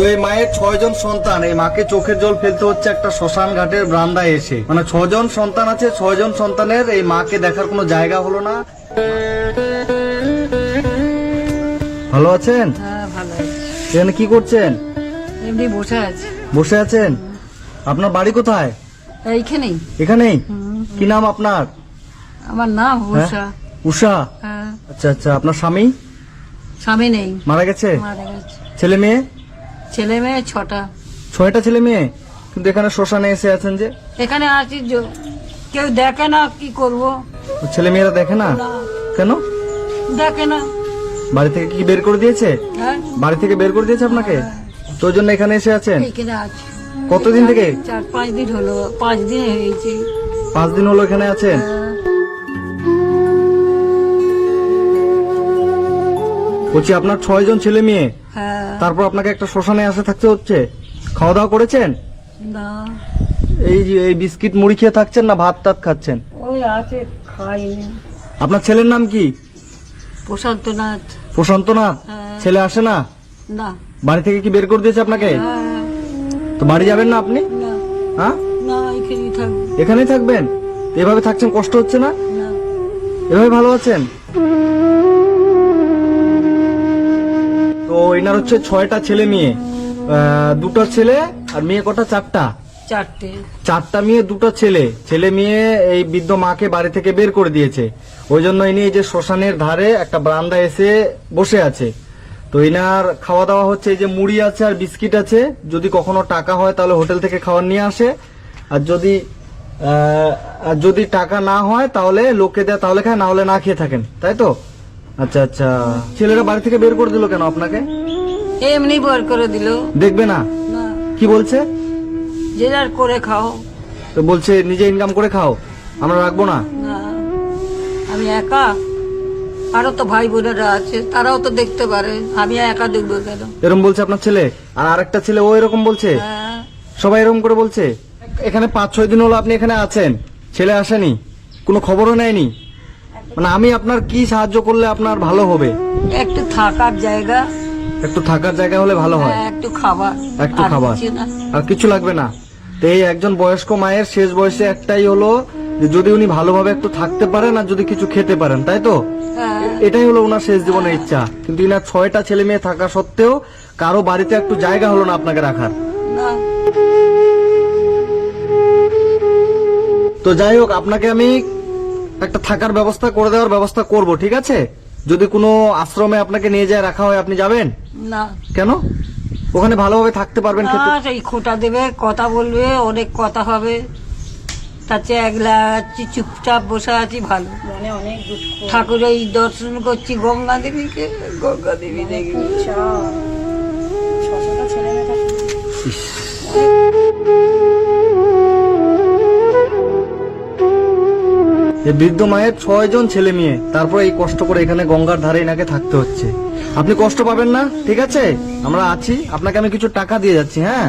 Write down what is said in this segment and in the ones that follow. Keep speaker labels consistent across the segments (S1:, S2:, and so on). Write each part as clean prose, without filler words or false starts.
S1: তো এই মায়ের 6 জন সন্তান, এই মাকে চোখের জল ফেলতে হচ্ছে একটা শ্মশান ঘাটের বারান্দায় এসে। মানে 6 জন সন্তান আছে, 6 জন সন্তানের এই মাকে দেখার কোনো জায়গা হলো না। ভালো আছেন?
S2: হ্যাঁ ভালো আছি।
S1: এখানে কি করছেন?
S2: এমনি বসে আছি।
S1: বসে আছেন? আপনার বাড়ি কোথায়?
S2: এইখানেই।
S1: এখানেই? কি নাম আপনার?
S2: আমার নাম উষা।
S1: উষা?
S2: হ্যাঁ।
S1: আচ্ছা আচ্ছা। আপনার স্বামী
S2: স্বামী নেই,
S1: মারা গেছে?
S2: মারা গেছে।
S1: ছেলে মেয়ে?
S2: ছেলে মেয়ে 6টা।
S1: 6টা ছেলে মেয়ে? কিন্তু এখানে শ্মশানে এসে আছেন যে?
S2: এখানে আছি, কেউ দেখে না, কি করব?
S1: ছেলে মেয়েরা দেখে না?
S2: না,
S1: কেন?
S2: দেখে না।
S1: বাড়ি থেকে কি বের করে দিয়েছে?
S2: হ্যাঁ,
S1: বাড়ি থেকে বের করে দিয়েছে আপনাকে? তো ওই জন্য এখানে এসে আছেন?
S2: এখানে আছি।
S1: কতদিন থেকে?
S2: 4-5 দিন হলো। 5 দিন হয়েছে।
S1: 5 দিন হলো এখানে আছেন?
S2: হ্যাঁ।
S1: বলছি আপনার 6 জন ছেলে মেয়ে,
S2: হ্যাঁ।
S1: তারপর আপনাকে একটা শ্মশানে আসে থাকতে হচ্ছে। খাওয়া দাওয়া করেছেন?
S2: না,
S1: এই যে এই বিস্কিট মুড়ি খেয়ে থাকছেন না ভাত টাত খাচ্ছেন?
S2: ওই আছে, খাইনি।
S1: আপনার ছেলের নাম কি?
S2: প্রশান্তনাথ।
S1: প্রশান্তনাথ?
S2: হ্যাঁ।
S1: ছেলে আসে না?
S2: না।
S1: বাড়ি থেকে কি বের করে দিয়েছে আপনাকে?
S2: হ্যাঁ।
S1: তো বাড়ি যাবেন না আপনি?
S2: না,
S1: হ্যাঁ,
S2: না, এখানেই থাকবো।
S1: এখানেই থাকবেন? এভাবে থাকছেন, কষ্ট হচ্ছে না?
S2: না।
S1: এভাবে ভালো আছেন? তো এনার হচ্ছে 6টা ছেলে মেয়ে, 2টা ছেলে আর মেয়ে কটা? 4টা।
S2: 4টে
S1: মেয়ে 2টা ছেলে। ছেলে মেয়ে এই বৃদ্ধ মাকে বাড়ি থেকে বের করে দিয়েছে। ওই জন্য ইনি এই যে শ্মশানের ধারে একটা বারান্দায় এসে বসে আছে। তো এনার খাওয়া দাওয়া হচ্ছে এই যে মুড়ি আছে আর বিস্কিট আছে। যদি কখনো টাকা হয় তাহলে হোটেল থেকে খাবার নিয়ে আসে, আর যদি টাকা না হয় তাহলে লোকে দেয়, তাহলে খায়, না হলে না খেয়ে থাকেন, তাই তো? আচ্ছা আচ্ছা। ছেলেরা বাড়ি থেকে বের করে দিল কেন আপনাকে?
S2: এমনি বের করে দিল।
S1: দেখবে না?
S2: না,
S1: কি বলছে?
S2: যে যার করে খাও।
S1: তো বলছে নিজে ইনকাম করে খাও, আমরা রাখবো না।
S2: না, আমি একা, আরো তো ভাই বোনেরা আছে, তারাও তো দেখতে পারে, আমি একা দেখবো কেন?
S1: এরকম বলছে আপনার ছেলে? আর আরেকটা ছেলে ও এরকম বলছে?
S2: হ্যাঁ।
S1: সবাই এরকম করে বলছে? এখানে 5-6 দিন হলো আপনি এখানে আছেন, ছেলে আসেনি, কোনো খবরও নেয়নি? মানে আমি আপনার কি সাহায্য করলে আপনার ভালো হবে?
S2: একটু থাকার জায়গা,
S1: একটু থাকার জায়গা হলে ভালো হয়।
S2: একটু খাবার,
S1: একটু
S2: আর
S1: খাবার,
S2: কিছু না।
S1: আর কিছু লাগবে না। তো এই একজন বয়স্ক মায়ের শেষ বয়সে একটাই হলো যে যদি উনি ভালোভাবে একটু থাকতে পারেন আর যদি কিছু খেতে পারেন, তাই তো?
S2: হ্যাঁ।
S1: এটাই হলো ওনার শেষ জীবনের ইচ্ছা। কিন্তু ইনার 6টা ছেলে মেয়ে থাকা সত্ত্বেও কারো বাড়িতে একটু জায়গা হলো না আপনাকে রাখার।
S2: না।
S1: তো যাই হোক, আপনাকে আমি একটা থাকার ব্যবস্থা করে দেওয়ার ব্যবস্থা করব, ঠিক আছে? যদি কোনো আশ্রমে আপনাকে নিয়ে যায় রাখা হয়, আপনি যাবেন?
S2: না।
S1: কেন? ওখানে ভালোভাবে থাকতে পারবেন,
S2: না,
S1: খেতে।
S2: সেই খোঁটা দেবে, কথা বলবে, অনেক কথা হবে। তার চেয়ে একলা আছি, চুপচাপ বসে আছি ভালো। ঠাকুরের দর্শন করছি গঙ্গা দেবীকে, গঙ্গা দেবী দেখি।
S1: এই বৃদ্ধ মায়ের 6 জন ছেলে মেয়ে, তারপর এই কষ্ট করে এখানে গঙ্গার ধারে এনাকে থাকতে হচ্ছে। আপনি কষ্ট পাবেন না, ঠিক আছে? আমরা আছি, আপনাকে আমি কিছু টাকা দিয়ে যাচ্ছি। হ্যাঁ,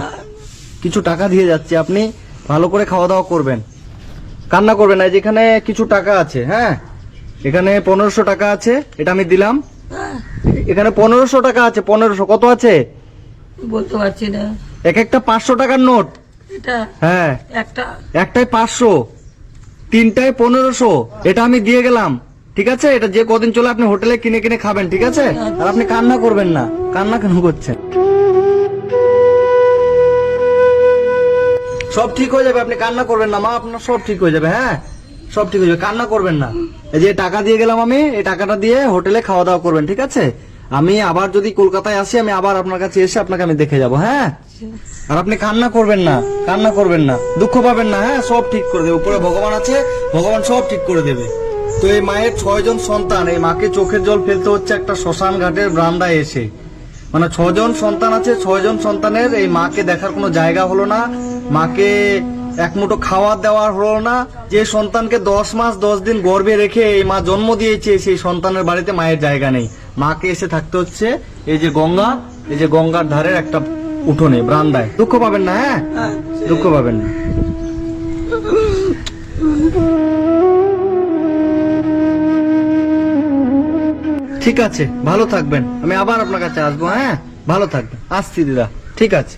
S1: কিছু টাকা দিয়ে যাচ্ছি, আপনি ভালো করে খাওয়া দাওয়া করবেন, কান্না করবেন না। যেখানে কিছু টাকা আছে, হ্যাঁ, এখানে 1500 টাকা আছে, এটা আমি দিলাম। এখানে 1500 টাকা আছে। 1500 কত আছে
S2: বলতে পারছি না।
S1: একটা 500 টাকার নোট।
S2: এটা
S1: হ্যাঁ, একটাই 500, 3টায় 1500। এটা আমি দিয়ে গেলাম, ঠিক আছে? এটা যে কদিন চলে আপনি হোটেলে কিনে কিনে খাবেন, ঠিক আছে? আর আপনি কান্না করবেন না। কান্না কেন করছেন? সব ঠিক হয়ে যাবে, আপনি কান্না করবেন না মা, আপনার সব ঠিক হয়ে যাবে। হ্যাঁ, সব ঠিক হয়ে যাবে, কান্না করবেন না। এই যে টাকা দিয়ে গেলাম আমি, এই টাকাটা দিয়ে হোটেলে খাওয়া দাওয়া করবেন, ঠিক আছে? আমি আবার যদি কলকাতায় আসি, আমি আবার আপনার কাছে এসে আপনাকে আমি দেখে যাব। হ্যাঁ, আর আপনি কান্না করবেন না, কান্না করবেন না, দুঃখ পাবেন না। হ্যাঁ, সব ঠিক করে দেবে, উপরে ভগবান আছে, ভগবান সব ঠিক করে দেবে। তো এই মায়ের 6 জন সন্তান, এই মাকে চোখের জল ফেলতে হচ্ছে একটা শ্মশান ঘাটের বারান্দায় এসে। মানে 6 জন সন্তান আছে, 6 জন সন্তানের এই মাকে দেখার কোনো জায়গা হলো না, মাকে এক মুঠো খাওয়ার দেওয়ার হলো না। যে সন্তানকে 10 মাস 10 দিন গর্ভে রেখে এই মা জন্ম দিয়েছে, সেই সন্তানের বাড়িতে মায়ের জায়গা নেই। মাকে এসে থাকতে হচ্ছে এই যে গঙ্গা, এই যে গঙ্গার ধারের একটা উঠোনে, বারান্দায়। দুঃখ পাবেন না, হ্যাঁ, দুঃখ পাবেন না। ঠিক আছে, ভালো থাকবেন, আমি আবার আপনার কাছে আসবো। হ্যাঁ, ভালো থাকবেন, আসছি দিদা। ঠিক আছে।